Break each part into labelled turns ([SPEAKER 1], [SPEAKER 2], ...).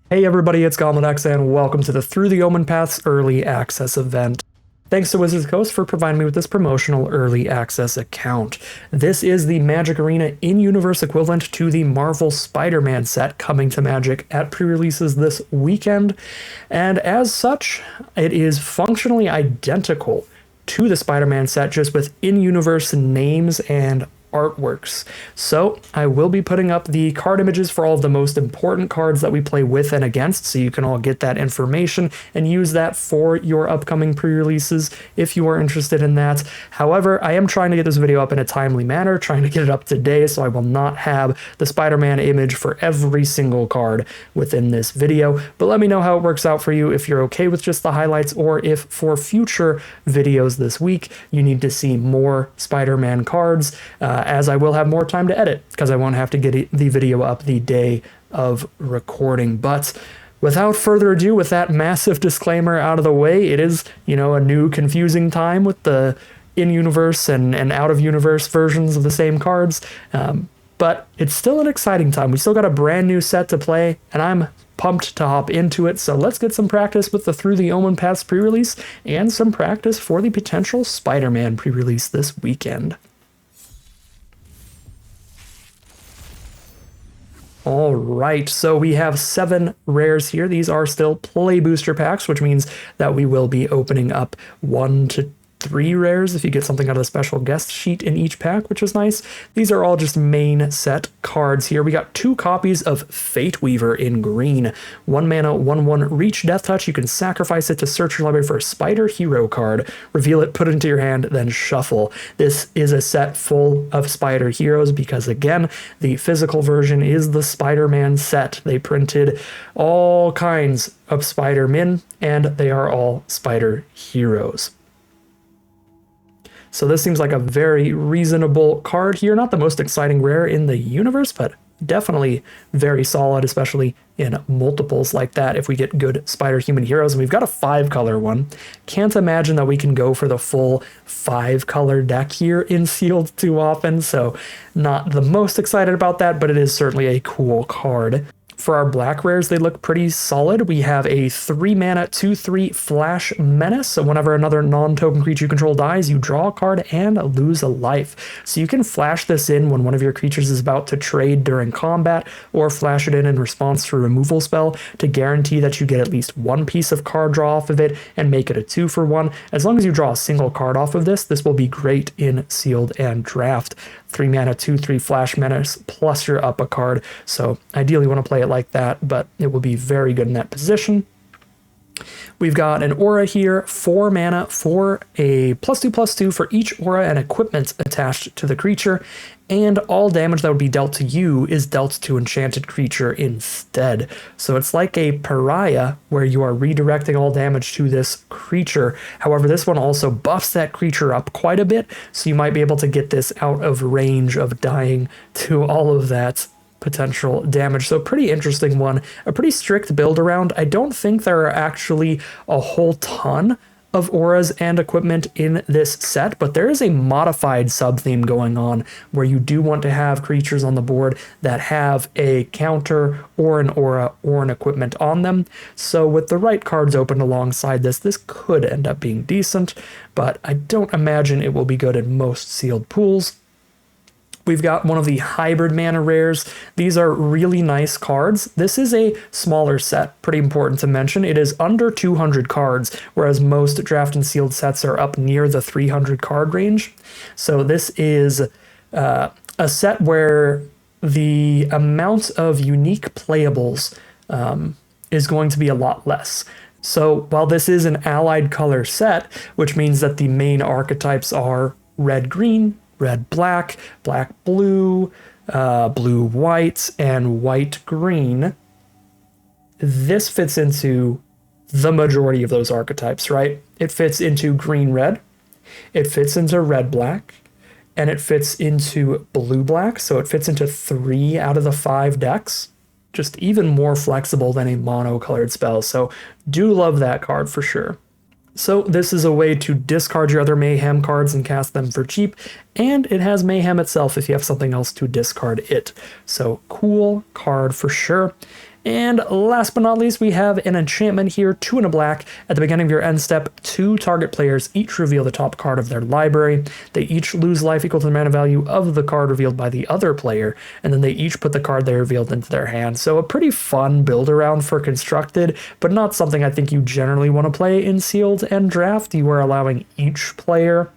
[SPEAKER 1] Hey everybody, it's GoblinX and welcome to the Through the Omenpaths Early Access event. Thanks to Wizards Coast for providing me with this promotional early access account. This is the Magic Arena in-universe equivalent to the Marvel Spider Man set coming to Magic at pre-releases this weekend, and as such, it is functionally identical to the Spider Man set, just with in-universe names and artworks. So I will be putting up the card images for all of the most important cards that we play with and against, so you can all get that information and use that for your upcoming pre-releases if you are interested in that. However, I am trying to get this video up in a timely manner, trying to get it up today, so I will not have the Spider-Man image for every single card within this video, but let me know how it works out for you, if you're okay with just the highlights, or if for future videos this week you need to see more Spider-Man cards, as I will have more time to edit, because I won't have to get the video up the day of recording. But without further ado, with that massive disclaimer out of the way, it is, a new confusing time with the in-universe and out-of-universe versions of the same cards, but it's still an exciting time. We still got a brand new set to play, and I'm pumped to hop into it, so let's get some practice with the Through the Omenpaths pre-release, and some practice for the potential Spider-Man pre-release this weekend. All right, so we have 7 rares here. These are still play booster packs, which means that we will be opening up 1 to 3 rares if you get something out of the special guest sheet in each pack, which is nice. These are all just main set cards here. We got 2 copies of Fate Weaver in green. 1 mana, 1/1 reach death touch. You can sacrifice it to search your library for a Spider Hero card, reveal it, put it into your hand, then shuffle. This is a set full of Spider Heroes because, again, the physical version is the Spider-Man set. They printed all kinds of Spider-Men, and they are all Spider Heroes. So this seems like a very reasonable card here. Not the most exciting rare in the universe, but definitely very solid, especially in multiples like that if we get good Spider-Human heroes. And we've got a 5-color one. Can't imagine that we can go for the full 5-color deck here in Sealed too often, so not the most excited about that, but it is certainly a cool card. For our black rares, they look pretty solid. We have a 3-mana 2/3 Flash Menace. So whenever another non-token creature you control dies, you draw a card and lose a life. So you can flash this in when one of your creatures is about to trade during combat, or flash it in response to a removal spell to guarantee that you get at least 1 piece of card draw off of it and make it a 2-for-1. As long as you draw a single card off of this, this will be great in Sealed and Draft. 3-mana 2/3 Flash Menace plus you're up a card, so ideally want to play it like that, but it will be very good in that position. We've got an aura here, 4 mana for a +2/+2 for each aura and equipment attached to the creature, and all damage that would be dealt to you is dealt to enchanted creature instead. So it's like a pariah where you are redirecting all damage to this creature. However, this one also buffs that creature up quite a bit, so you might be able to get this out of range of dying to all of that potential damage. So pretty interesting one, a pretty strict build around. I don't think there are actually a whole ton of auras and equipment in this set, but there is a modified sub-theme going on where you do want to have creatures on the board that have a counter or an aura or an equipment on them. So with the right cards open alongside this, this could end up being decent, but I don't imagine it will be good in most sealed pools. We've got one of the hybrid mana rares. These are really nice cards. This is a smaller set, pretty important to mention. It is under 200 cards, whereas most draft and sealed sets are up near the 300 card range. So this is a set where the amount of unique playables is going to be a lot less. So while this is an allied color set, which means that the main archetypes are red-green, red-black, black-blue, blue-white, and white-green, this fits into the majority of those archetypes, right? It fits into green-red, it fits into red-black, and it fits into blue-black, so it fits into 3 out of the 5 decks. Just even more flexible than a mono-colored spell, so do love that card for sure. So this is a way to discard your other Mayhem cards and cast them for cheap, and it has Mayhem itself if you have something else to discard it. So cool card for sure. And last but not least, we have an enchantment here, 2 and a black. At the beginning of your end step, 2 target players each reveal the top card of their library. They each lose life equal to the mana value of the card revealed by the other player, and then they each put the card they revealed into their hand. So a pretty fun build around for Constructed, but not something I think you generally want to play in Sealed and Draft. You are allowing each player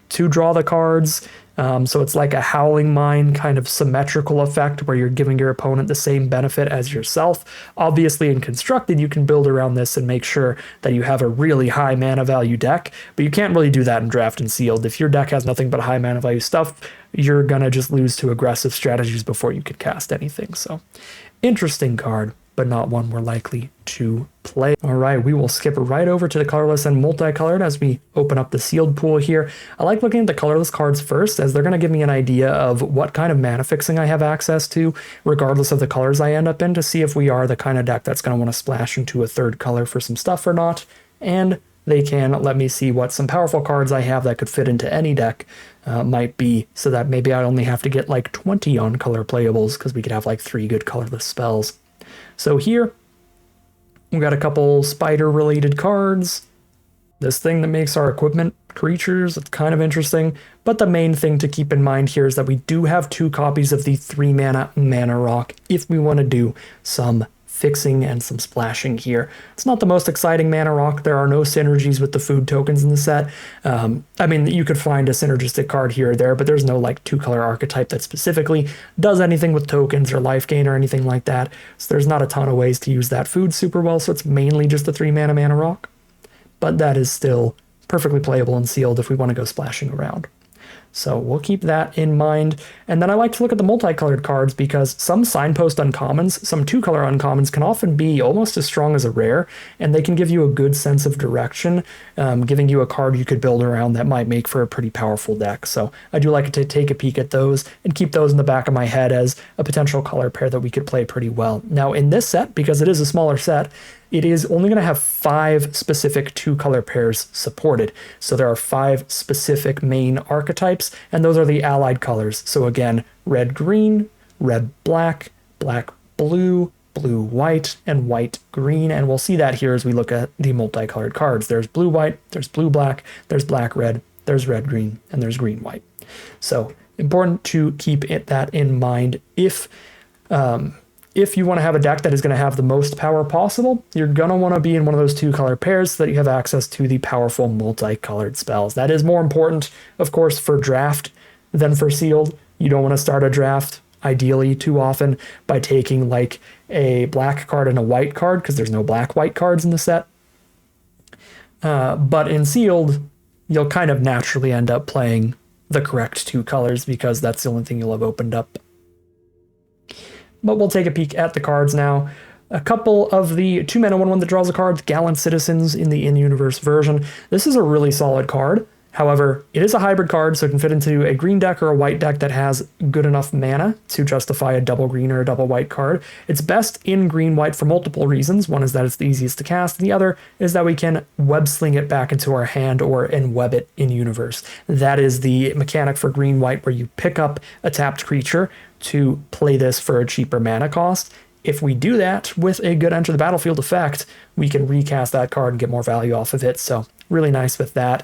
[SPEAKER 1] to draw the cards. So it's like a Howling Mine kind of symmetrical effect where you're giving your opponent the same benefit as yourself. Obviously in Constructed, you can build around this and make sure that you have a really high mana value deck, but you can't really do that in Draft and Sealed. If your deck has nothing but high mana value stuff, you're gonna just lose to aggressive strategies before you could cast anything. So interesting card, but not one we're likely to play. All right, we will skip right over to the colorless and multicolored as we open up the sealed pool here. I like looking at the colorless cards first, as they're going to give me an idea of what kind of mana fixing I have access to, regardless of the colors I end up in, to see if we are the kind of deck that's going to want to splash into a third color for some stuff or not. And they can let me see what some powerful cards I have that could fit into any deck might be, so that maybe I only have to get like 20 on color playables, because we could have like 3 good colorless spells. So here, we've got a couple spider-related cards. This thing that makes our equipment creatures, it's kind of interesting. But the main thing to keep in mind here is that we do have 2 copies of the 3-mana Mana Rock if we want to do some fixing and some splashing here. It's not the most exciting Mana Rock. There are no synergies with the food tokens in the set. I mean, you could find a synergistic card here or there, but there's no like 2-color archetype that specifically does anything with tokens or life gain or anything like that. So there's not a ton of ways to use that food super well, so it's mainly just the 3-mana Mana Rock. But that is still perfectly playable and sealed if we want to go splashing around. So we'll keep that in mind. And then I like to look at the multicolored cards, because some signpost uncommons, some 2-color uncommons, can often be almost as strong as a rare, and they can give you a good sense of direction, giving you a card you could build around that might make for a pretty powerful deck. So I do like to take a peek at those and keep those in the back of my head as a potential color pair that we could play pretty well. Now in this set, because it is a smaller set, it is only going to have 5 specific 2-color pairs supported. So there are 5 specific main archetypes, and those are the allied colors. So again, red-green, red-black, black-blue, blue-white, and white-green. And we'll see that here as we look at the multicolored cards. There's blue-white, there's blue-black, there's black-red, there's red-green, and there's green-white. So important to keep that in mind. If you want to have a deck that is going to have the most power possible, you're going to want to be in one of those 2-color pairs so that you have access to the powerful multicolored spells. That is more important, of course, for draft than for sealed. You don't want to start a draft, ideally, too often by taking like a black card and a white card, because there's no black-white cards in the set. But in sealed, you'll kind of naturally end up playing the correct 2 colors, because that's the only thing you'll have opened up. But we'll take a peek at the cards now. A couple of the 2-mana 1/1 that draws the cards, Gallant Citizens in the in-universe version. This is a really solid card. However, it is a hybrid card, so it can fit into a green deck or a white deck that has good enough mana to justify a double green or a double white card. It's best in green-white for multiple reasons. One is that it's the easiest to cast, and the other is that we can web-sling it back into our hand and web it in-universe. That is the mechanic for green-white, where you pick up a tapped creature to play this for a cheaper mana cost. If we do that with a good Enter the Battlefield effect, we can recast that card and get more value off of it. So really nice with that.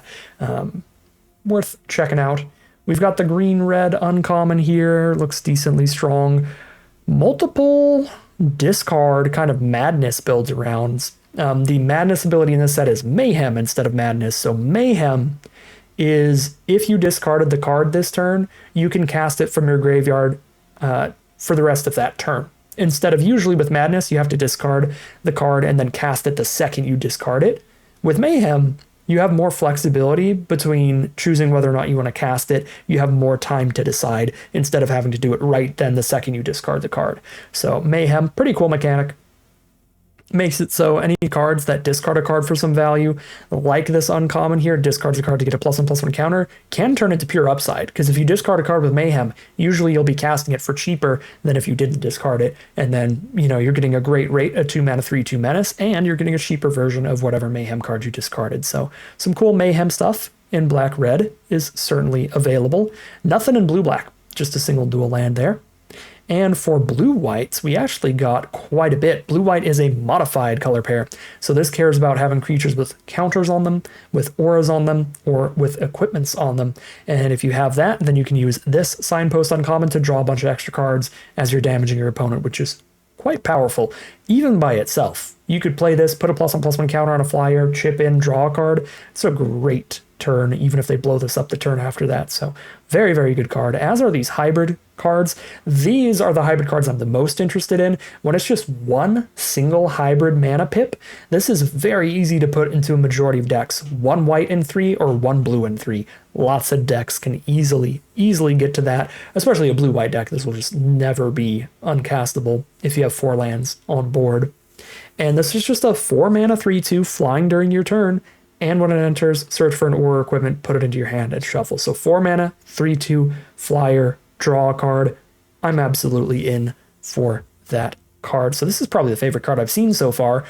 [SPEAKER 1] Worth checking out. We've got the green-red uncommon here. Looks decently strong. Multiple discard kind of madness builds around. The madness ability in this set is Mayhem instead of madness. So Mayhem is, if you discarded the card this turn, you can cast it from your graveyard for the rest of that turn. Instead of usually with Madness, you have to discard the card and then cast it the second you discard it. With Mayhem, you have more flexibility between choosing whether or not you want to cast it. You have more time to decide instead of having to do it right then the second you discard the card. So Mayhem, pretty cool mechanic. Makes it so any cards that discard a card for some value, like this uncommon here, discards a card to get a +1/+1 counter, can turn into pure upside. Because if you discard a card with Mayhem, usually you'll be casting it for cheaper than if you didn't discard it. And then, you're getting a great rate, a 2-mana 3/2 menace, and you're getting a cheaper version of whatever Mayhem card you discarded. So some cool Mayhem stuff in black-red is certainly available. Nothing in blue-black, just a single dual land there. And for blue-whites, we actually got quite a bit. Blue-white is a modified color pair, so this cares about having creatures with counters on them, with auras on them, or with equipments on them. And if you have that, then you can use this Signpost uncommon to draw a bunch of extra cards as you're damaging your opponent, which is quite powerful, even by itself. You could play this, put a +1/+1 counter on a flyer, chip in, draw a card. It's a great turn, even if they blow this up the turn after that. So very, very good card, as are these hybrid cards. These are the hybrid cards I'm the most interested in. When it's just one single hybrid mana pip, this is very easy to put into a majority of decks. 1 white in 3 or 1 blue in 3. Lots of decks can easily get to that, especially a blue-white deck. This will just never be uncastable if you have 4 lands on board. And this is just a 4 mana 3/2 flying during your turn. And when it enters, search for an aura equipment, put it into your hand, and shuffle. So 4 mana, 3/2, flyer, draw a card. I'm absolutely in for that card. So this is probably the favorite card I've seen so far.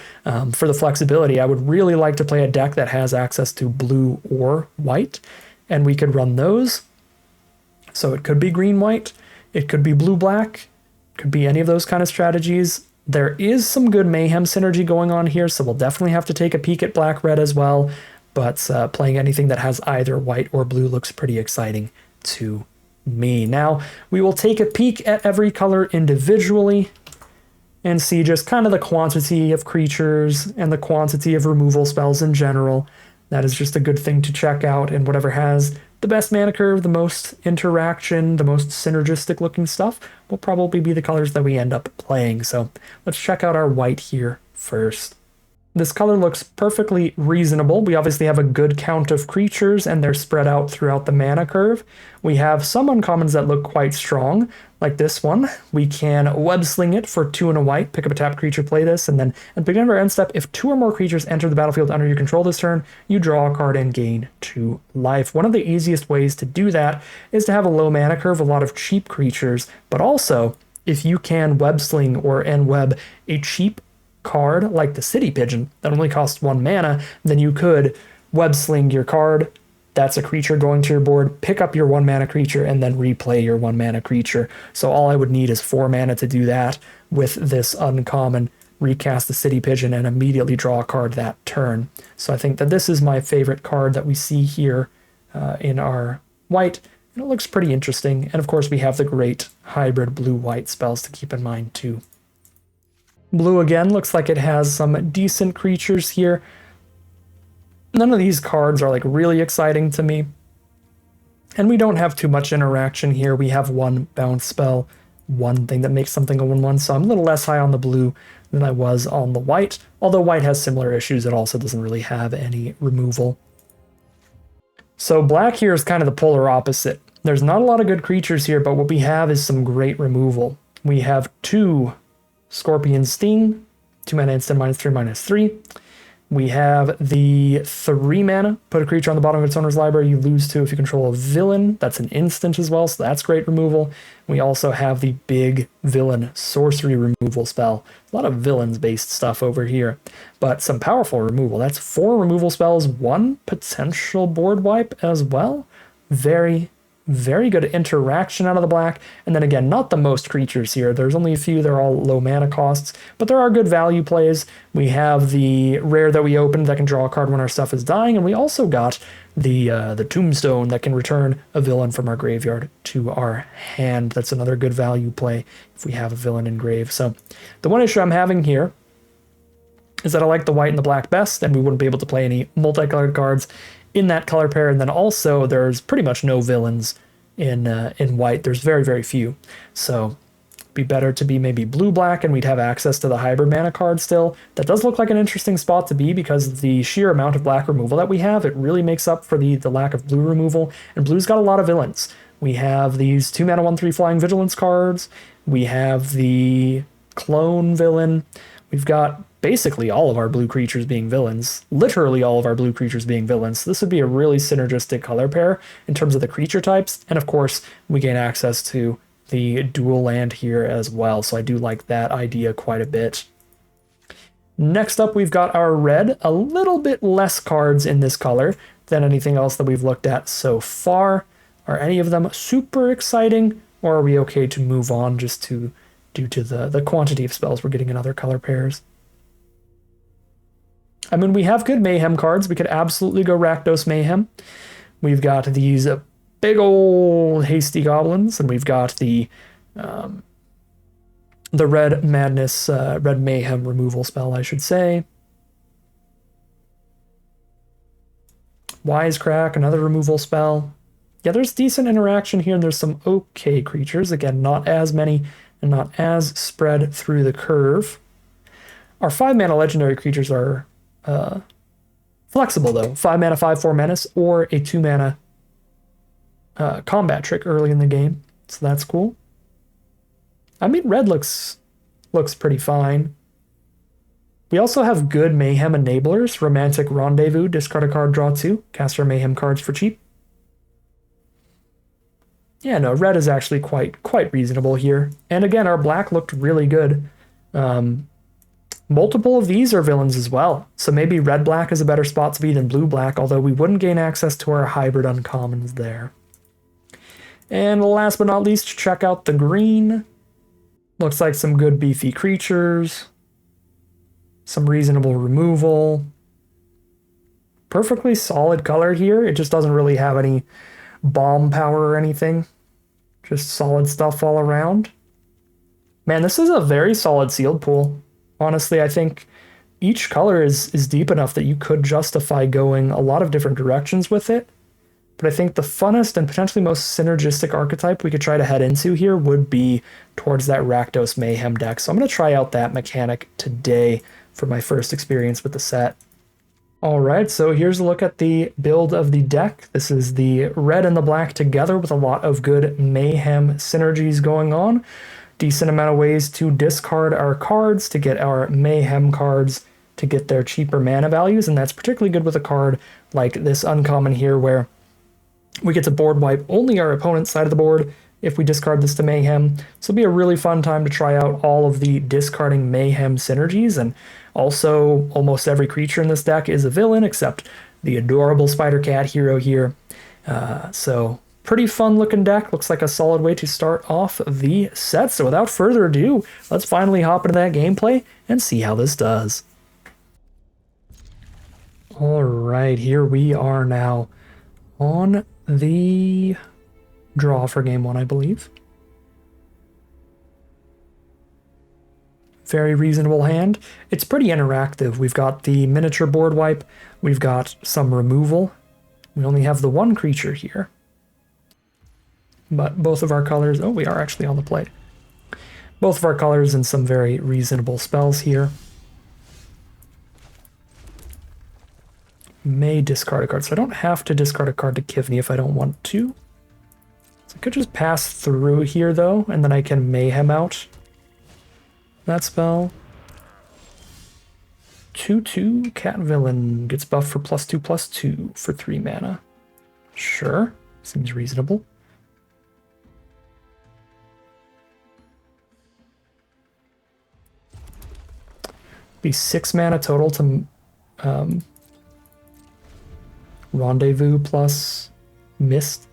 [SPEAKER 1] For the flexibility, I would really like to play a deck that has access to blue or white, and we could run those. So it could be green-white, it could be blue-black, could be any of those kind of strategies. There is some good Mayhem synergy going on here, so we'll definitely have to take a peek at black-red as well, but playing anything that has either white or blue looks pretty exciting to me. Now, we will take a peek at every color individually and see just kind of the quantity of creatures and the quantity of removal spells in general. That is just a good thing to check out, and whatever has the best mana curve, the most interaction, the most synergistic looking stuff will probably be the colors that we end up playing. So let's check out our white here first. This color looks perfectly reasonable. We obviously have a good count of creatures and they're spread out throughout the mana curve. We have some uncommons that look quite strong, like this one. We can web sling it for 2 and a white, pick up a tapped creature, play this, and then at the beginning of our end step, if 2 or more creatures enter the battlefield under your control this turn, you draw a card and gain 2 life. One of the easiest ways to do that is to have a low mana curve, a lot of cheap creatures, but also if you can web sling or n-web a cheap card like the City Pigeon that only costs 1 mana, then you could web sling your card. That's a creature going to your board, pick up your 1 mana creature, and then replay your 1 mana creature. So all I would need is 4 mana to do that with this uncommon, recast the City Pigeon, and immediately draw a card that turn. So I think that this is my favorite card that we see here in our white, and it looks pretty interesting. And of course we have the great hybrid blue-white spells to keep in mind too. Blue again looks like it has some decent creatures here. None of these cards are like really exciting to me. And we don't have too much interaction here. We have 1 bounce spell, 1 thing that makes something a 1/1, so I'm a little less high on the blue than I was on the white. Although white has similar issues, it also doesn't really have any removal. So black here is kind of the polar opposite. There's not a lot of good creatures here, but what we have is some great removal. We have 2 Scorpion Sting, 2 mana instant, -3/-3. We have the 3 mana, put a creature on the bottom of its owner's library, you lose 2 if you control a villain. That's an instant as well, so that's great removal. We also have the big villain sorcery removal spell. A lot of villains-based stuff over here, but some powerful removal. That's 4 removal spells, 1 potential board wipe as well. Very good interaction out of the black. And then again, not the most creatures here. There's only a few. They're all low mana costs, but there are good value plays. We have the rare that we opened that can draw a card when our stuff is dying, and we also got the tombstone that can return a villain from our graveyard to our hand. That's another good value play if we have a villain in grave. So the one issue I'm having here is that I like the white and the black best, and we wouldn't be able to play any multicolored cards in that color pair. And then also there's pretty much no villains in white. There's very few. So it'd be better to be maybe blue-black, and we'd have access to the hybrid mana card still. That does look like an interesting spot to be because of the sheer amount of black removal that we have. It really makes up for the lack of blue removal, and blue's got a lot of villains. We have these 2 mana 1/3 flying vigilance cards. We have the clone villain. We've got basically all of our blue creatures being villains, literally all of our blue creatures being villains. So this would be a really synergistic color pair in terms of the creature types. And of course, we gain access to the dual land here as well. So I do like that idea quite a bit. Next up, we've got our red. A little bit less cards in this color than anything else that we've looked at so far. Are any of them super exciting? Or are we okay to move on just due to the quantity of spells we're getting in other color pairs? I mean, we have good Mayhem cards. We could absolutely go Rakdos Mayhem. We've got these big old hasty goblins, and we've got the Red Madness, Red Mayhem removal spell, I should say. Wisecrack, another removal spell. Yeah, there's decent interaction here, and there's some okay creatures. Again, not as many and not as spread through the curve. Our 5-mana legendary creatures are flexible, though. 5 mana, 5/4 menace, or a 2-mana combat trick early in the game. So that's cool. I mean, red looks pretty fine. We also have good Mayhem enablers. Romantic Rendezvous, discard a card, draw 2. Cast our Mayhem cards for cheap. Yeah, no, red is actually quite reasonable here. And again, our black looked really good. Multiple of these are villains as well. So maybe red-black is a better spot to be than blue-black, although we wouldn't gain access to our hybrid uncommons there. And last but not least, check out the green. Looks like some good beefy creatures. Some reasonable removal. Perfectly solid color here. It just doesn't really have any bomb power or anything. Just solid stuff all around. Man, this is a very solid sealed pool. Honestly, I think each color is deep enough that you could justify going a lot of different directions with it. But I think the funnest and potentially most synergistic archetype we could try to head into here would be towards that Rakdos Mayhem deck. So I'm going to try out that mechanic today for my first experience with the set. Alright, so here's a look at the build of the deck. This is the red and the black together with a lot of good Mayhem synergies going on. Decent amount of ways to discard our cards to get our Mayhem cards to get their cheaper mana values, and that's particularly good with a card like this uncommon here where we get to board wipe only our opponent's side of the board if we discard this to Mayhem. So it'll be a really fun time to try out all of the discarding Mayhem synergies, and also almost every creature in this deck is a villain except the adorable Spider Cat hero here. So pretty fun looking deck. Looks like a solid way to start off the set. So without further ado, let's finally hop into that gameplay and see how this does. All right, here we are now on the draw for game 1, I believe. Very reasonable hand. It's pretty interactive. We've got the miniature board wipe. We've got some removal. We only have the one creature here. But both of our colors... Oh, we are actually on the play. Both of our colors and some very reasonable spells here. May discard a card. So I don't have to discard a card to Kivney if I don't want to. So I could just pass through here, though, and then I can Mayhem out that spell. 2/2 Cat Villain gets buffed for +2/+2 for 3 mana. Sure, seems reasonable. Be 6 mana total to Rendezvous plus Mist.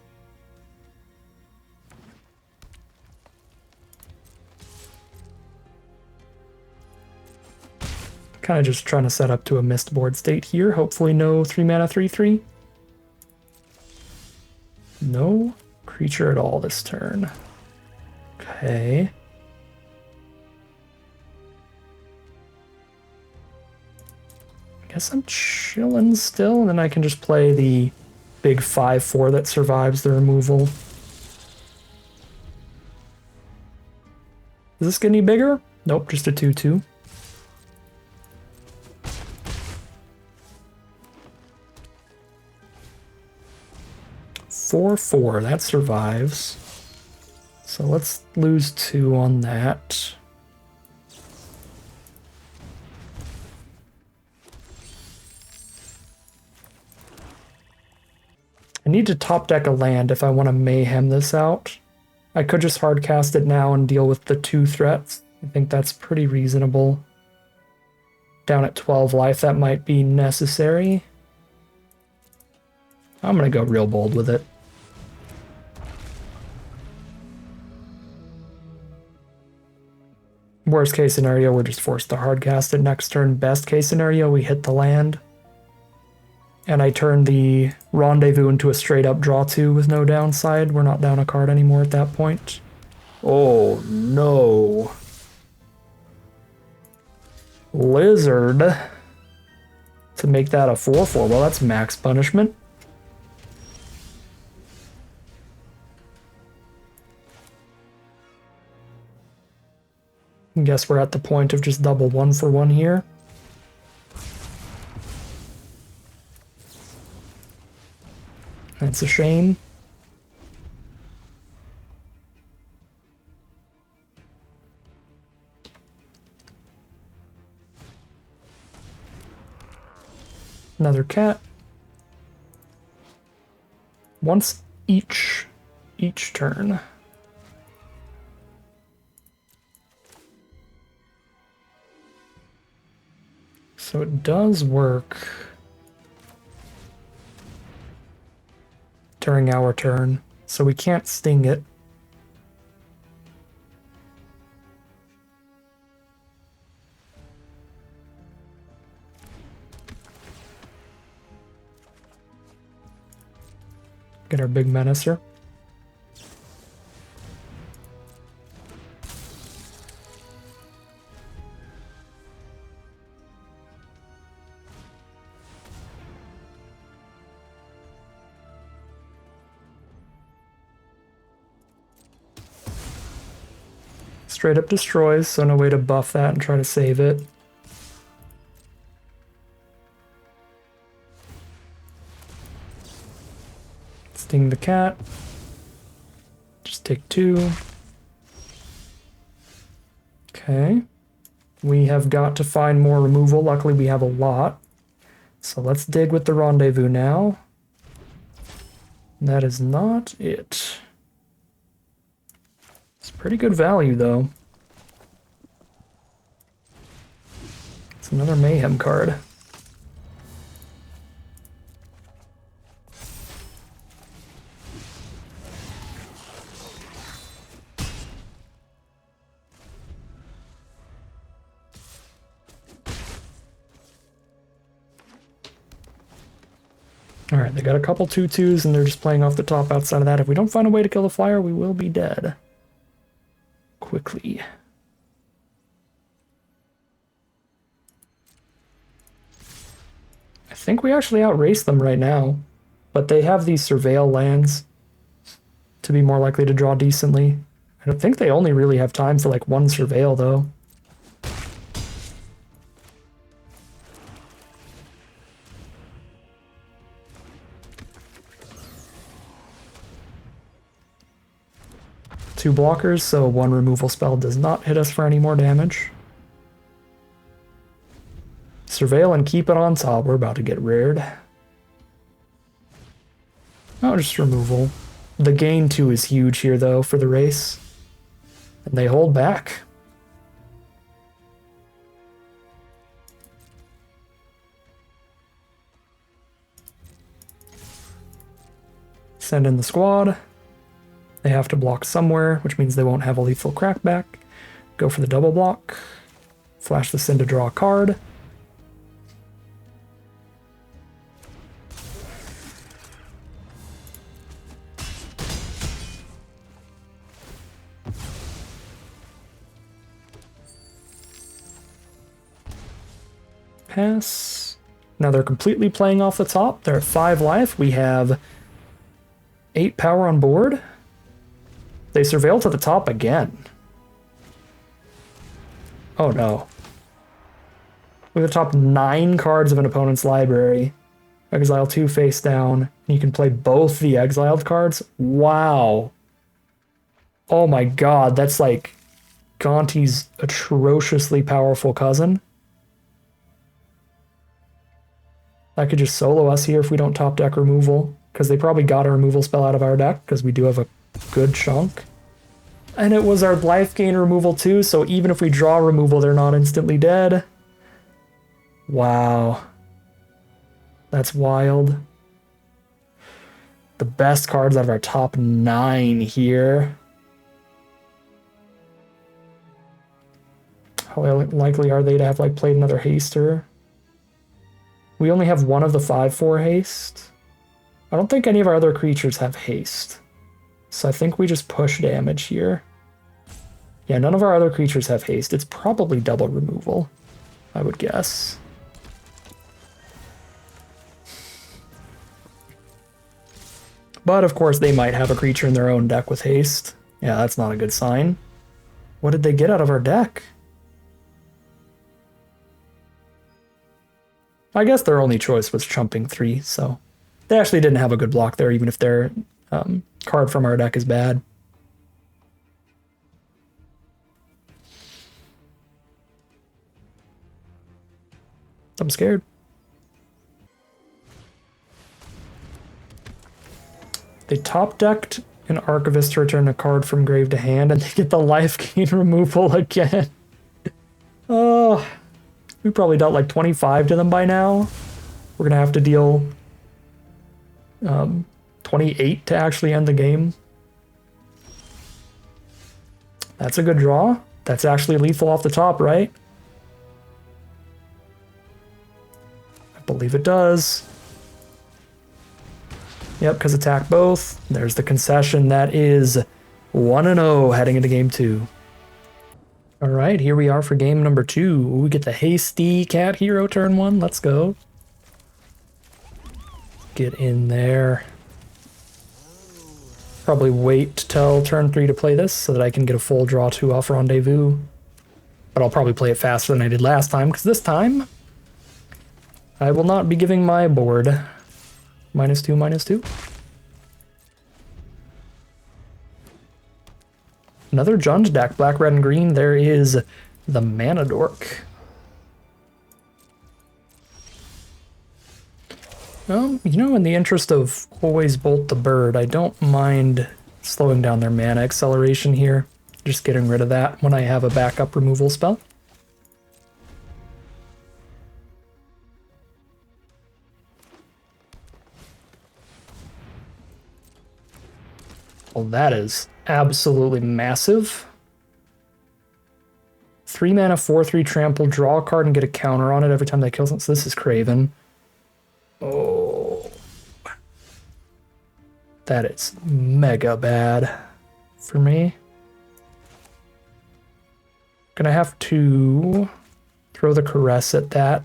[SPEAKER 1] Kind of just trying to set up to a Mist board state here. Hopefully no 3 mana 3/3. No creature at all this turn. Okay. I guess I'm chilling still, and then I can just play the big 5/4 that survives the removal. Does this get any bigger? Nope, just a 2/2. Four, that survives. So let's lose 2 on that. I need to top deck a land if I want to Mayhem this out. I could just hardcast it now and deal with the 2 threats. I think that's pretty reasonable. Down at 12 life, that might be necessary. I'm going to go real bold with it. Worst case scenario, we're just forced to hardcast it next turn. Best case scenario, we hit the land. And I turn the Rendezvous into a straight up draw 2 with no downside. We're not down a card anymore at that point. Oh no. Lizard. To make that a 4/4. Well, that's max punishment. I guess we're at the point of just double 1-for-1 here. That's a shame. Another cat. Once each turn. So it does work during our turn, so we can't sting it. Get our big menacer. Straight up destroys, so no way to buff that and try to save it. Sting the cat. Just take 2. Okay. We have got to find more removal. Luckily, we have a lot. So let's dig with the Rendezvous now. That is not it. It's pretty good value, though. It's another Mayhem card. Alright, they got a couple 2/2s and they're just playing off the top outside of that. If we don't find a way to kill the flyer, we will be dead. Quickly. I think we actually outrace them right now, but they have these surveil lands to be more likely to draw decently. I don't think they only really have time for like one surveil though. Two blockers, so one removal spell does not hit us for any more damage. Surveil and keep it on top. We're about to get reared. Oh, just removal. The gain 2 is huge here, though, for the race. And they hold back. Send in the squad. They have to block somewhere, which means they won't have a lethal crackback. Go for the double block. Flash this in to draw a card. Pass. Now they're completely playing off the top. They're at 5 life. We have 8 power on board. They surveil to the top again. Oh no. We have the top 9 cards of an opponent's library. Exile 2 face down. You can play both the exiled cards. Wow. Oh my god, that's like Gonti's atrociously powerful cousin. That could just solo us here if we don't top deck removal, because they probably got a removal spell out of our deck, because we do have a good chunk. And it was our life gain removal too, so even if we draw removal, they're not instantly dead. Wow. That's wild. The best cards out of our top 9 here. How likely are they to have like played another haster? We only have one of the 5/4 haste. I don't think any of our other creatures have haste. So I think we just push damage here. Yeah, none of our other creatures have haste. It's probably double removal, I would guess. But of course they might have a creature in their own deck with haste. Yeah, that's not a good sign. What did they get out of our deck? I guess their only choice was chumping 3, so they actually didn't have a good block there, even if their card from our deck is bad. I'm scared. They top-decked an Archivist to return a card from grave to hand, and they get the life gain removal again. Oh, we probably dealt like 25 to them by now. We're gonna have to deal 28 to actually end the game. That's a good draw. That's actually lethal off the top, right? I believe it does. Yep, because attack both. There's the concession. That is 1-0 heading into game 2. All right, here we are for game number 2. We get the hasty cat hero turn 1. Let's go. Get in there. Probably wait till turn 3 to play this so that I can get a full draw 2 off Rendezvous. But I'll probably play it faster than I did last time, because this time I will not be giving my board. -2, -2. Another Jund deck, black, red, and green. There is the Mana Dork. Well, you know, in the interest of always bolt the bird, I don't mind slowing down their mana acceleration here. Just getting rid of that when I have a backup removal spell. Well, that is absolutely massive. 3 mana, 4/3 trample, draw a card and get a counter on it every time they kill something. So this is Craven. Oh. That is mega bad for me. Gonna have to throw the Caress at that,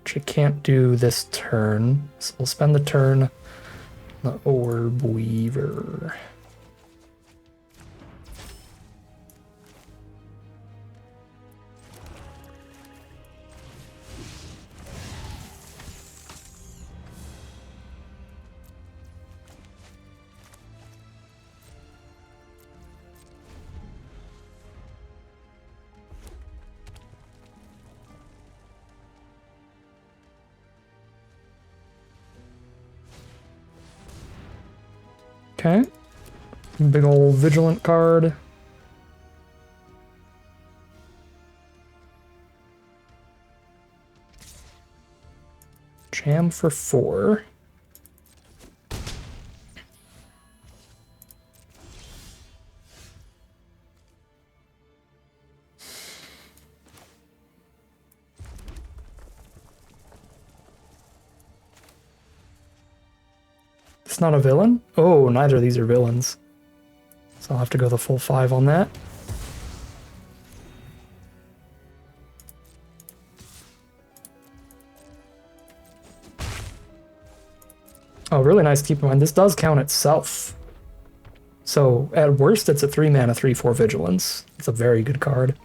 [SPEAKER 1] which I can't do this turn. So we'll spend the turn on the Orb Weaver. Okay. Big old Vigilant card. Jam for 4. It's not a villain? Oh, neither of these are villains. So I'll have to go the full 5 on that. Oh, really nice. Keep in mind, this does count itself. So at worst, it's a 3 mana, 3/4 vigilance. It's a very good card.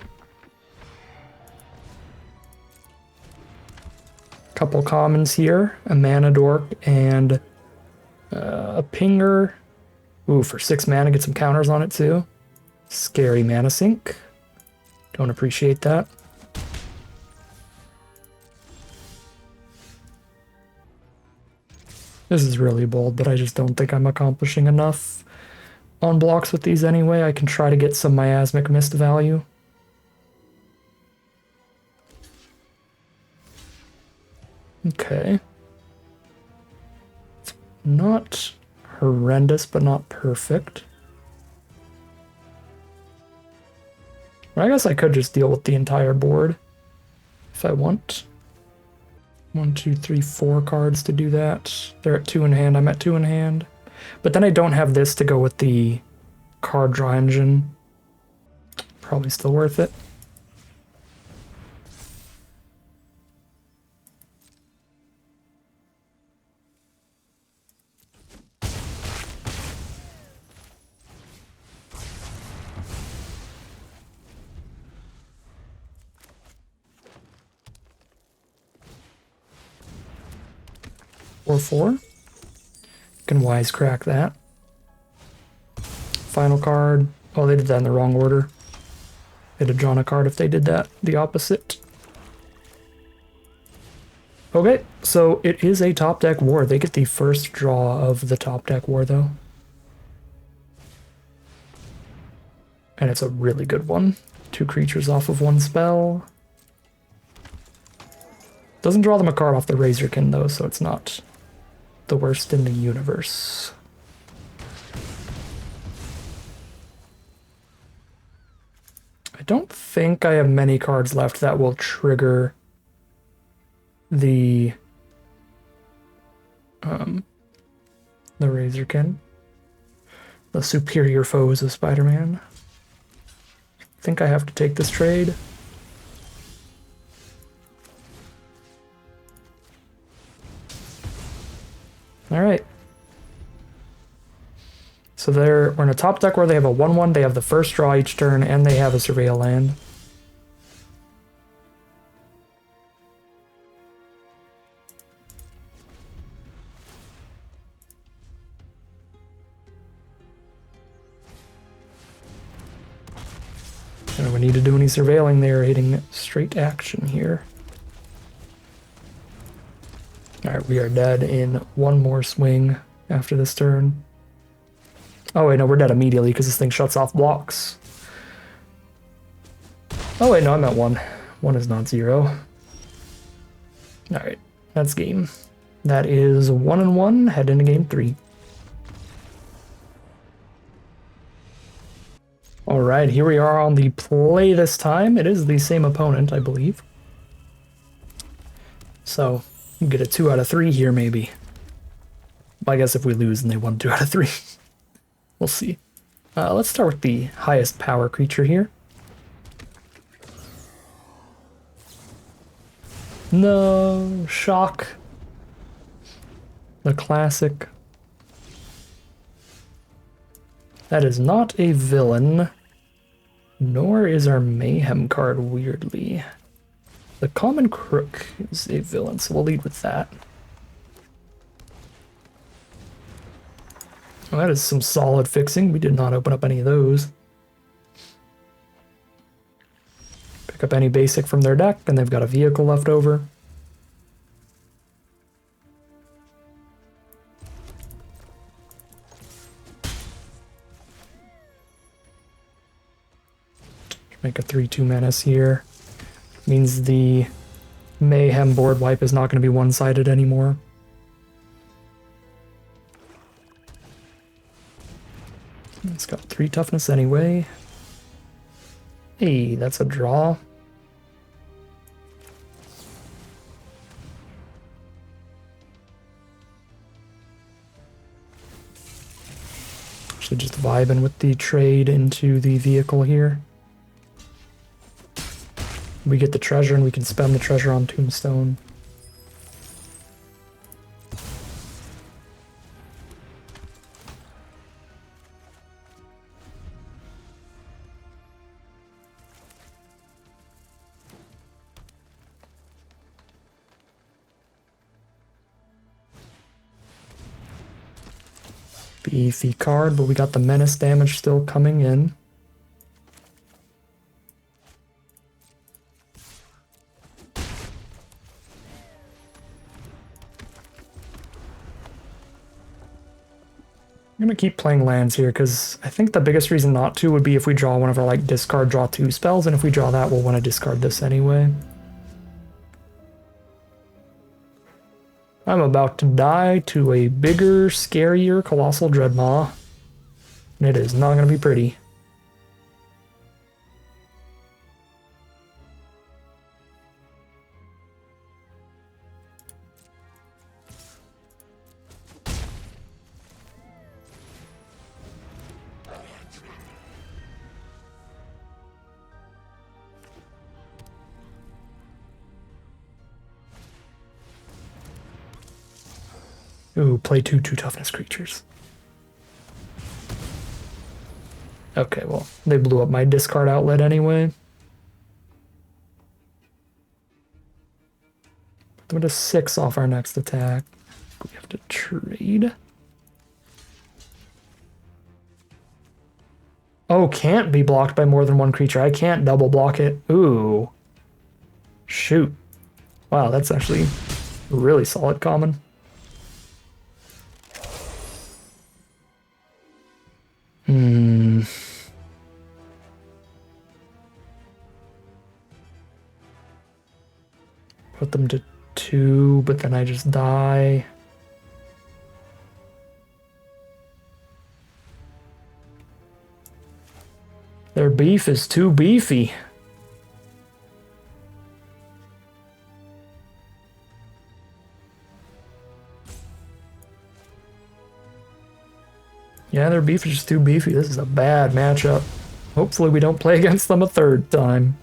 [SPEAKER 1] Couple commons here, a Mana Dork and a Pinger. Ooh, for 6 mana, get some counters on it too. Scary mana sink. Don't appreciate that. This is really bold, but I just don't think I'm accomplishing enough on blocks with these anyway. I can try to get some Miasmic Mist value. Okay. It's not horrendous, but not perfect. I guess I could just deal with the entire board if I want. 1, 2, 3, 4 cards to do that. They're at 2 in hand. I'm at 2 in hand. But then I don't have this to go with the card draw engine. Probably still worth it. Or 4. Can wisecrack that. Final card. Oh, they did that in the wrong order. They'd have drawn a card if they did that the opposite. Okay, so it is a top deck war. They get the first draw of the top deck war, though. And it's a really good one. 2 creatures off of 1 spell. Doesn't draw them a card off the Razorkin, though, so it's not the worst in the universe. I don't think I have many cards left that will trigger the Razorkin. The superior foes of Spider Man. I think I have to take this trade. Alright. So we're in a top deck where they have a 1/1, they have the first draw each turn, and they have a Surveil land. And we need to do any surveilling, they are hitting straight action here. Alright, we are dead in 1 more swing after this turn. Oh wait, no, we're dead immediately because this thing shuts off blocks. Oh wait, no, I'm at 1. 1 is not 0. Alright, that's game. That is 1-1, head into game 3. Alright, here we are on the play this time. It is the same opponent, I believe. So, you get a 2 out of 3 here, maybe. I guess if we lose, then they won 2 out of 3. We'll see. Let's start with the highest power creature here. No, shock. The classic. That is not a villain, nor is our Mayhem card, weirdly. The Common Crook is a villain, so we'll lead with that. Well, that is some solid fixing. We did not open up any of those. Pick up any basic from their deck, and they've got a vehicle left over. Make a 3/2 menace here. Means the Mayhem board wipe is not going to be one-sided anymore. It's got 3 toughness anyway. Hey, that's a draw. Actually just vibing with the trade into the vehicle here. We get the treasure and we can spend the treasure on Tombstone. Beefy card, but we got the menace damage still coming in. I'm gonna keep playing lands here because I think the biggest reason not to would be if we draw one of our like discard draw 2 spells, and if we draw that we'll want to discard this anyway. I'm about to die to a bigger, scarier Colossal Dreadmaw, and it is not gonna be pretty. Ooh, play two toughness creatures. Okay, well, they blew up my discard outlet anyway. Put them to 6 off our next attack. We have to trade. Oh, can't be blocked by more than one creature. I can't double block it. Ooh. Shoot. Wow, that's actually really solid common. Put them to 2, but then I just die. Their beef is too beefy. Yeah, their beef is just too beefy. This is a bad matchup. Hopefully we don't play against them a third time.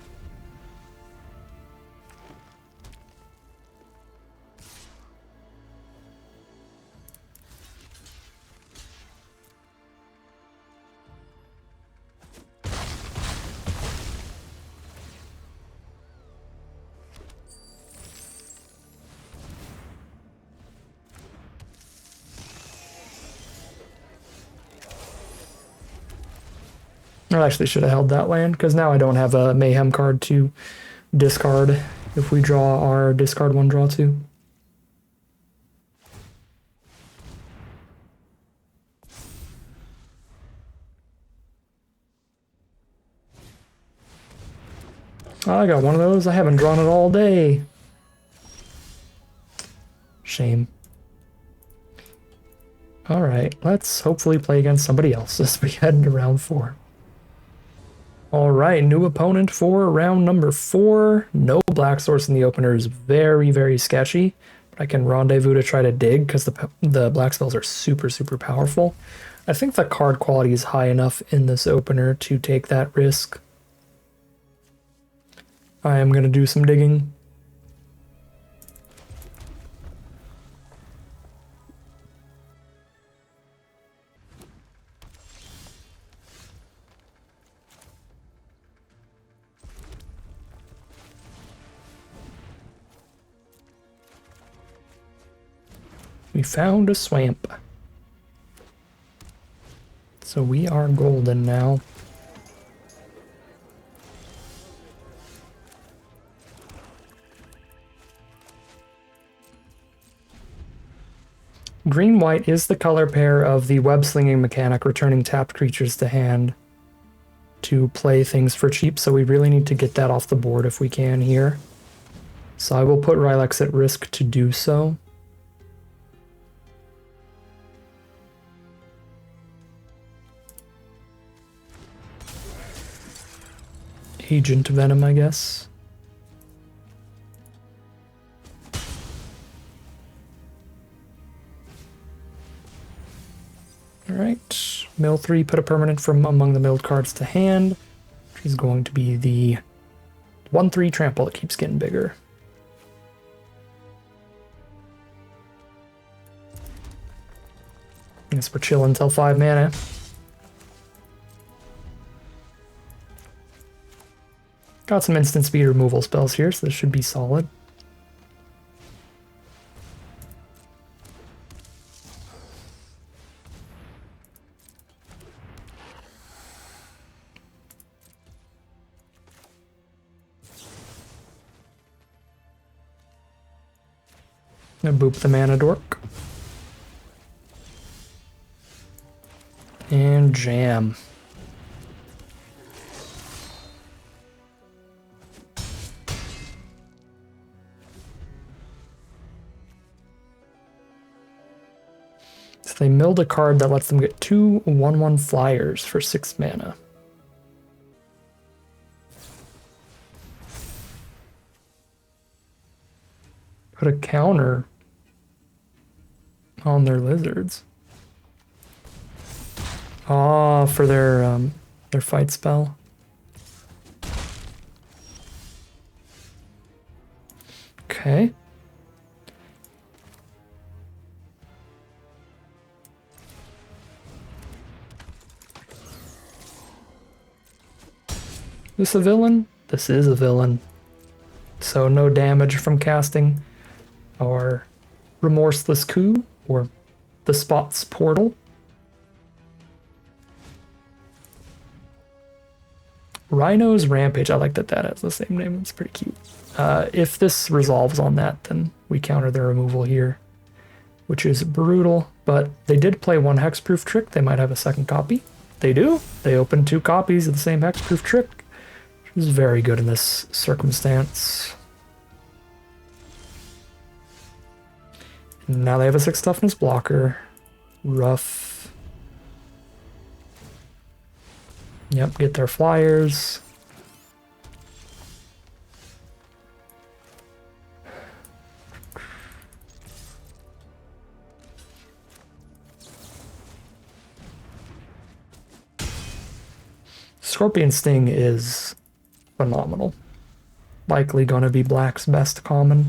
[SPEAKER 1] I actually should have held that land, because now I don't have a Mayhem card to discard if we draw our discard 1, draw 2. Oh, I got one of those. I haven't drawn it all day. Shame. Alright, let's hopefully play against somebody else as we head into round 4. Alright, new opponent for round number 4. No black source in the opener is very, very sketchy. But I can rendezvous to try to dig because the black spells are super, super powerful. I think the card quality is high enough in this opener to take that risk. I am going to do some digging. We found a swamp. So we are golden now. Green-white is the color pair of the web-slinging mechanic, returning tapped creatures to hand to play things for cheap, so we really need to get that off the board if we can here. So I will put Rylex at risk to do so. Agent Venom, I guess. Alright, mill 3, put a permanent from among the milled cards to hand. She's going to be the 1/3 trample that keeps getting bigger. I guess we're chilling until 5 mana. Got some instant speed removal spells here, so this should be solid. Gonna boop the mana dork. And jam. So they milled a card that lets them get 2 1/1 flyers for 6 mana. Put a counter on their lizards. Ah, for their fight spell. Okay. This a villain? This is a villain. So no damage from casting our Remorseless Coup or the Spots Portal. Rhino's Rampage. I like that that has the same name. It's pretty cute. If this resolves on that, then we counter their removal here, which is brutal. But they did play one hexproof trick. They might have a second copy. They do. They opened 2 copies of the same hexproof trick, which is very good in this circumstance. And now they have a 6 toughness blocker. Rough. Yep, get their flyers. Scorpion Sting is phenomenal. Likely gonna be Black's best common.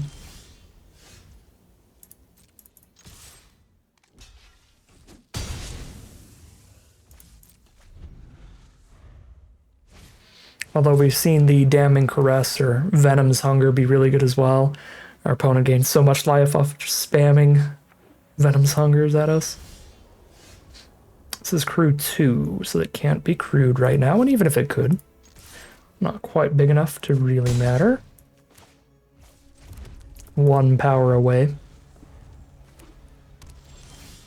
[SPEAKER 1] Although we've seen the Damning Caress or Venom's Hunger be really good as well. Our opponent gains so much life off just spamming Venom's Hungers at us. This is crew 2, so it can't be crewed right now, and even if it could, not quite big enough to really matter. 1 power away.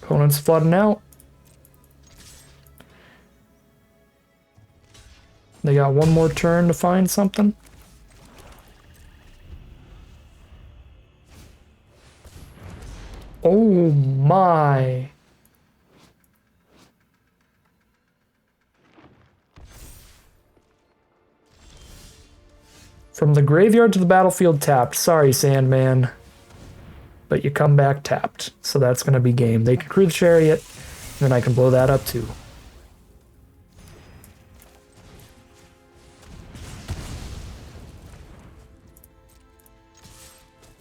[SPEAKER 1] Opponent's flooding out. They got 1 more turn to find something. Oh my. From the graveyard to the battlefield tapped. Sorry, Sandman. But you come back tapped. So that's going to be game. They can crew the chariot, and then I can blow that up too.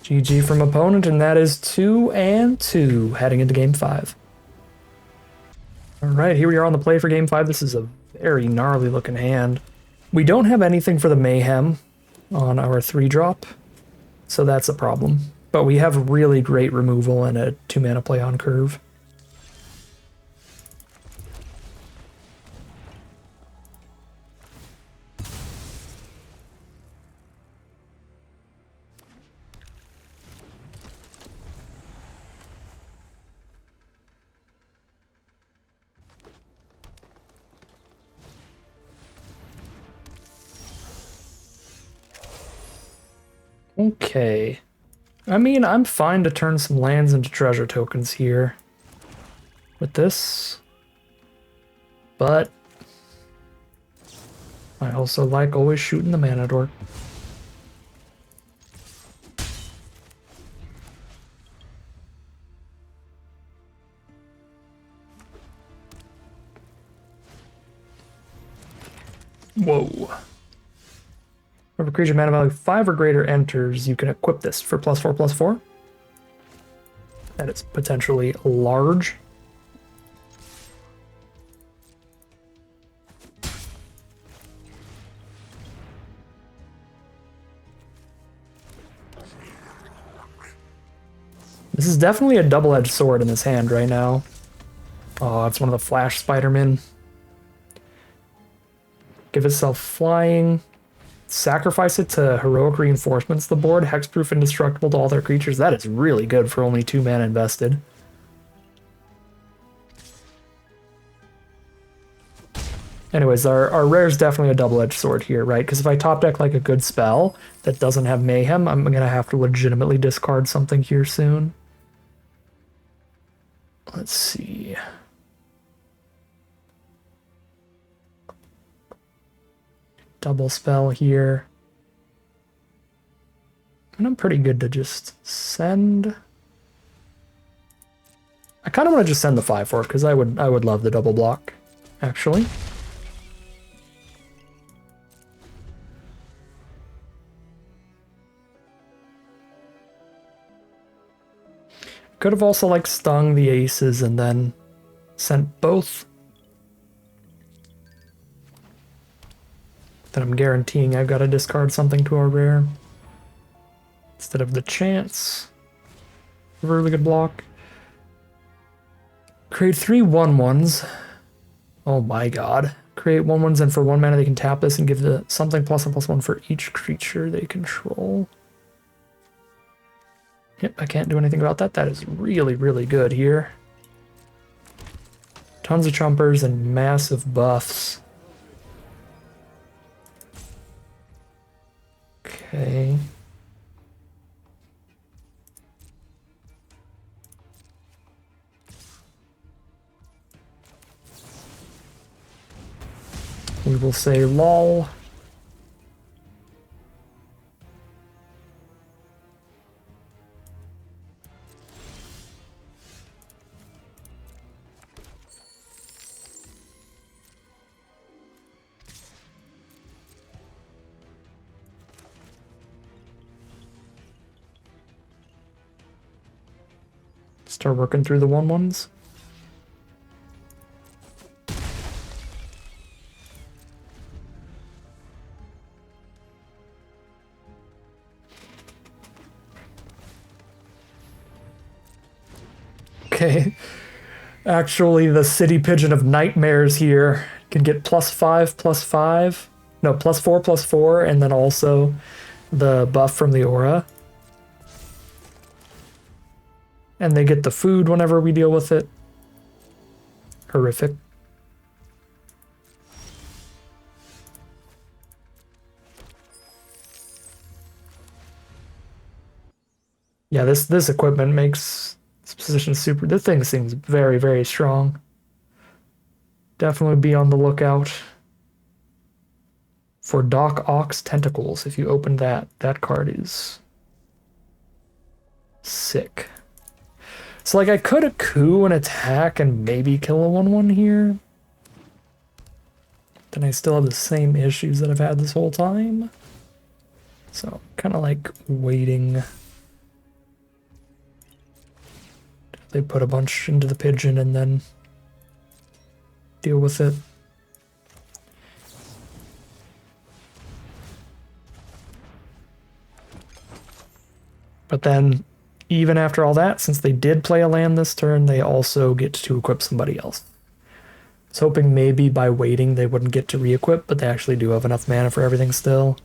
[SPEAKER 1] GG from opponent, and that is 2-2 heading into game 5. All right, here we are on the play for game 5. This is a very gnarly looking hand. We don't have anything for the Mayhem on our 3-drop, so that's a problem. But we have really great removal and a 2-mana play on curve. Okay. I mean, I'm fine to turn some lands into treasure tokens here with this, but I also like always shooting the mana door. Whoa. Whenever a creature mana value 5 or greater enters, you can equip this for +4/+4. That is potentially large. This is definitely a double-edged sword in this hand right now. Oh, that's one of the Flash Spider Man. Give itself flying. Sacrifice it to heroic reinforcements the board, hexproof indestructible to all their creatures. That is really good for only 2 mana invested. Anyways, our rare is definitely a double-edged sword here, right? Because if I top deck like a good spell that doesn't have Mayhem, I'm gonna have to legitimately discard something here soon. Let's see. Double spell here. And I'm pretty good to just send. I kind of want to just send the 5/4 because I would love the double block, actually. Could have also like stung the aces and then sent both. then I'm guaranteeing I've got to discard something to our rare. Instead of the chance. Really good block. Create 3 1/1s. Oh my god. Create 1/1s, and for 1 mana they can tap this and give the something +1/+1 for each creature they control. Yep, I can't do anything about that. That is really, really good here. Tons of chumpers and massive buffs. Okay. We will say lol. Start working through the 1/1s. Okay. Actually, the City Pigeon of Nightmares here can get +5/+5. No, +4/+4, and then also the buff from the aura. And they get the food whenever we deal with it. Horrific. Yeah, this equipment makes this position super. This thing seems very, very strong. Definitely be on the lookout for Doc Ock's Tentacles. If you open that, that card is sick. So, like, I could have coup and attack and maybe kill a 1/1 here. Then I still have the same issues that I've had this whole time. So, kind of like waiting. They put a bunch into the pigeon and then deal with it. But then, even after all that, since they did play a land this turn, they also get to equip somebody else. I was hoping maybe by waiting they wouldn't get to re-equip, but they actually do have enough mana for everything still.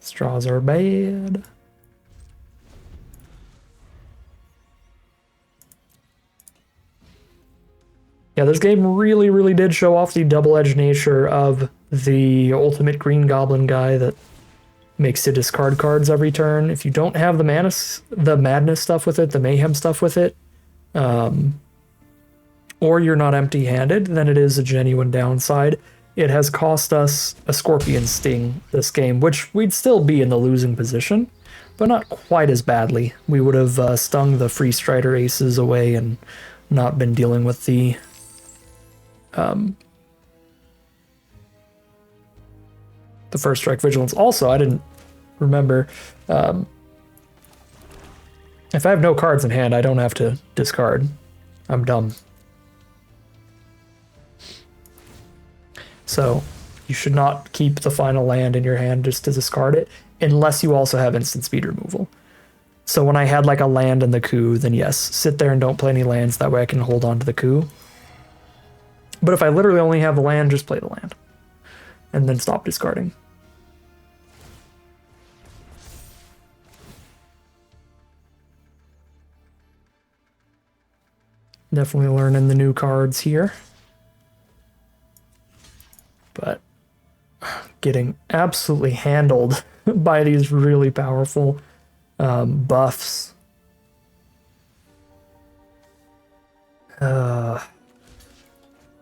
[SPEAKER 1] Straws are bad. Yeah, this game really, really did show off the double-edged nature of the ultimate green goblin guy that makes you discard cards every turn. If you don't have the madness stuff with it, the mayhem stuff with it, or you're not empty-handed, then it is a genuine downside. It has cost us a Scorpion Sting this game, which we'd still be in the losing position, but not quite as badly. We would have stung the Free Strider aces away and not been dealing with the First Strike Vigilance. Also, I didn't remember, if I have no cards in hand, I don't have to discard. I'm dumb. So you should not keep the final land in your hand just to discard it, unless you also have instant speed removal. So when I had like a land in the coup, then yes, sit there and don't play any lands, that way I can hold on to the coup. But if I literally only have the land, just play the land. And then stop discarding. Definitely learning the new cards here. But getting absolutely handled by these really powerful buffs.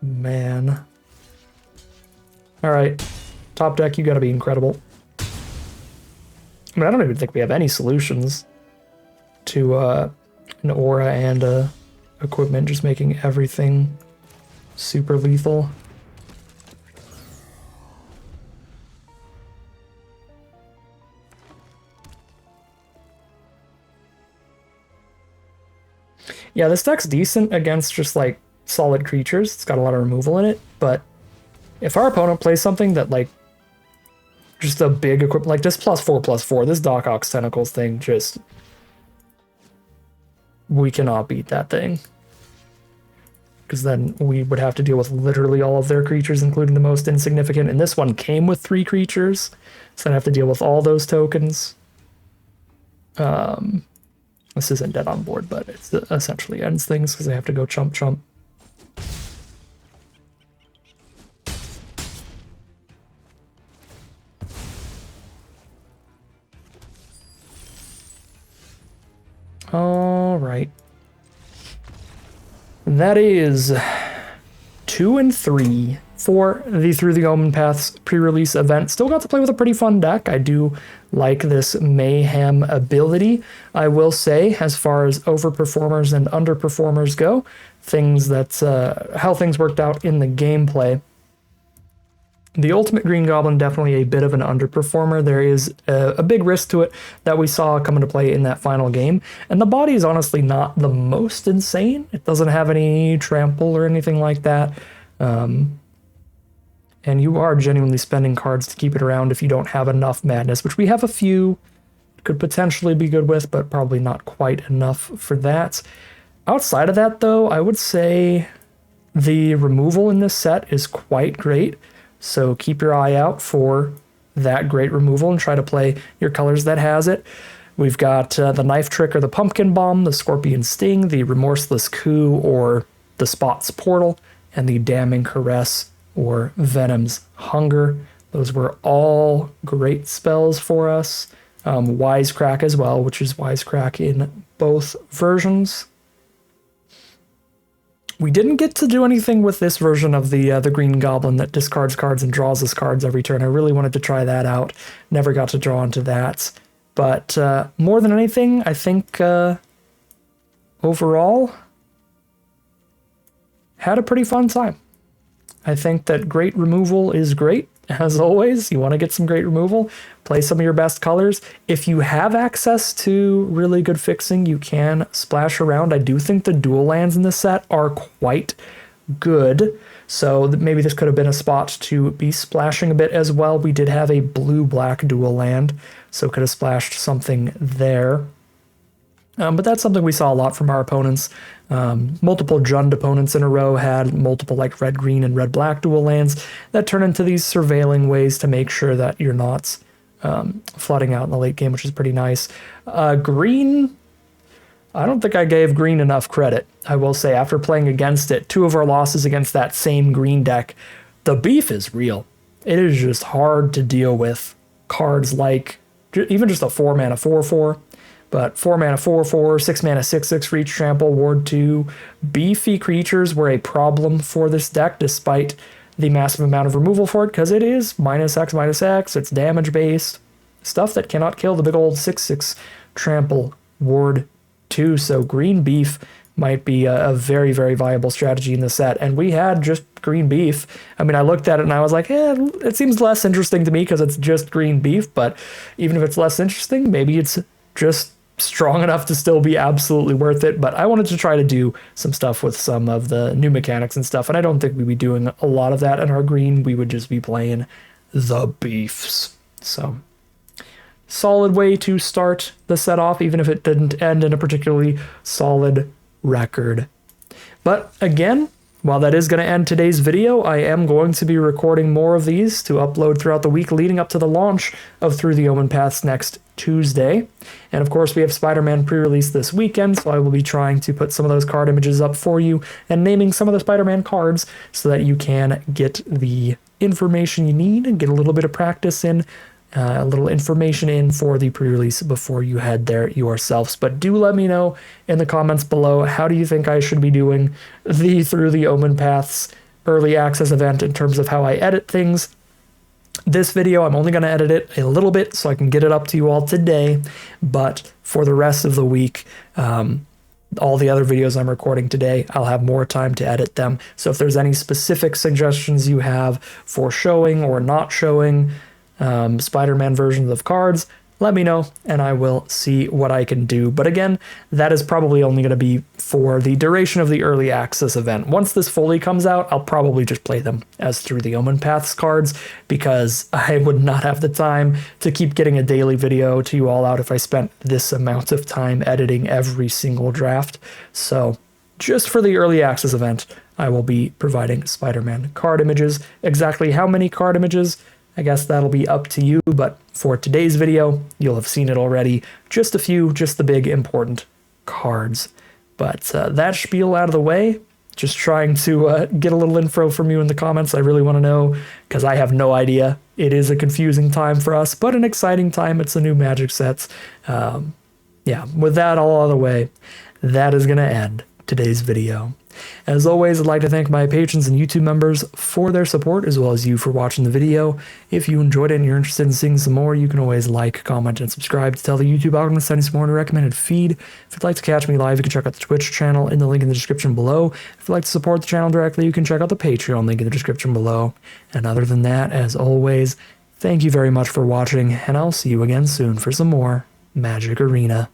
[SPEAKER 1] Man. Alright. Top deck, you gotta be incredible. I mean, I don't even think we have any solutions to an aura and equipment, just making everything super lethal. Yeah, this deck's decent against just like solid creatures. It's got a lot of removal in it, but If our opponent plays something that, like, just a big equipment, like this +4/+4, this Doc Ock's Tentacles thing, just... we cannot beat that thing. Because then we would have to deal with literally all of their creatures, including the most insignificant. And this one came with 3 creatures, so I'd have to deal with all those tokens. This isn't dead on board, but it essentially ends things because I have to go chump chump. All right. That is 2 and 3 for the Through the Omenpaths pre-release event. Still got to play with a pretty fun deck. I do like this Mayhem ability. I will say, as far as overperformers and underperformers go, things that how things worked out in the gameplay. The Ultimate Green Goblin, definitely a bit of an underperformer. There is a big risk to it that we saw come into play in that final game. And the body is honestly not the most insane. It doesn't have any trample or anything like that. And you are genuinely spending cards to keep it around if you don't have enough madness, which we have a few. Could potentially be good with, but probably not quite enough for that. Outside of that, though, I would say the removal in this set is quite great. So keep your eye out for that great removal and try to play your colors that has it. We've got the Knife Trick or the Pumpkin Bomb, the Scorpion Sting, the Remorseless Coup or the Spot's Portal, and the Damning Caress or Venom's Hunger. Those were all great spells for us. Wisecrack as well, which is Wisecrack in both versions. We didn't get to do anything with this version of the Green Goblin that discards cards and draws us cards every turn. I really wanted to try that out. Never got to draw into that. But more than anything, I think overall, had a pretty fun time. I think that great removal is great. As always, you want to get some great removal, play some of your best colors. If you have access to really good fixing, you can splash around. I do think the dual lands in this set are quite good, so maybe this could have been a spot to be splashing a bit as well. We did have a blue-black dual land, so could have splashed something there. But that's something we saw a lot from our opponents. Multiple Jund opponents in a row had multiple like red-green and red-black dual lands that turn into these surveilling ways to make sure that you're not flooding out in the late game, which is pretty nice. Green, I don't think I gave green enough credit. I will say, after playing against it, 2 of our losses against that same green deck, the beef is real. It is just hard to deal with cards like, even just a 4-mana 4/4, but 4-mana 4/4, 6-mana 6/6 for each trample, ward 2. Beefy creatures were a problem for this deck, despite the massive amount of removal for it, because it is -X/-X, it's damage-based. Stuff that cannot kill the big old 6/6 trample ward 2. So green beef might be a very, very viable strategy in the set. And we had just green beef. I mean, I looked at it and I was like, it seems less interesting to me because it's just green beef, but even if it's less interesting, maybe it's just strong enough to still be absolutely worth it. But I wanted to try to do some stuff with some of the new mechanics and stuff, and I don't think we'd be doing a lot of that in our green. We would just be playing the beefs. So solid way to start the set off, even if it didn't end in a particularly solid record. But again, while that is going to end today's video, I am going to be recording more of these to upload throughout the week leading up to the launch of Through the Omenpaths next Tuesday. And of course, we have Spider Man pre-release this weekend, so I will be trying to put some of those card images up for you and naming some of the Spider Man cards so that you can get the information you need and get a little bit of practice in, a little information in for the pre-release before you head there yourselves. But do let me know in the comments below, how do you think I should be doing the Through the Omenpaths early access event in terms of how I edit things. This video, I'm only going to edit it a little bit so I can get it up to you all today, but for the rest of the week, all the other videos I'm recording today, I'll have more time to edit them. So if there's any specific suggestions you have for showing or not showing Spider-Man versions of cards, let me know and I will see what I can do. But again, that is probably only going to be for the duration of the early access event. Once this fully comes out, I'll probably just play them as through the Omenpaths cards, because I would not have the time to keep getting a daily video to you all out if I spent this amount of time editing every single draft. So just for the early access event, I will be providing Spider-Man card images. Exactly how many card images, I guess that'll be up to you, but for today's video, you'll have seen it already. Just a few, just the big important cards. But that spiel out of the way, just trying to get a little info from you in the comments. I really want to know, because I have no idea. It is a confusing time for us, but an exciting time. It's a new Magic sets. Yeah, with that all out of the way, that is going to end today's video. As always, I'd like to thank my patrons and YouTube members for their support, as well as you for watching the video. If you enjoyed it and you're interested in seeing some more, you can always like, comment, and subscribe to tell the YouTube algorithm to send you some more in a recommended feed. If you'd like to catch me live, you can check out the Twitch channel in the link in the description below. If you'd like to support the channel directly, you can check out the Patreon link in the description below. And other than that, as always, thank you very much for watching, and I'll see you again soon for some more Magic Arena.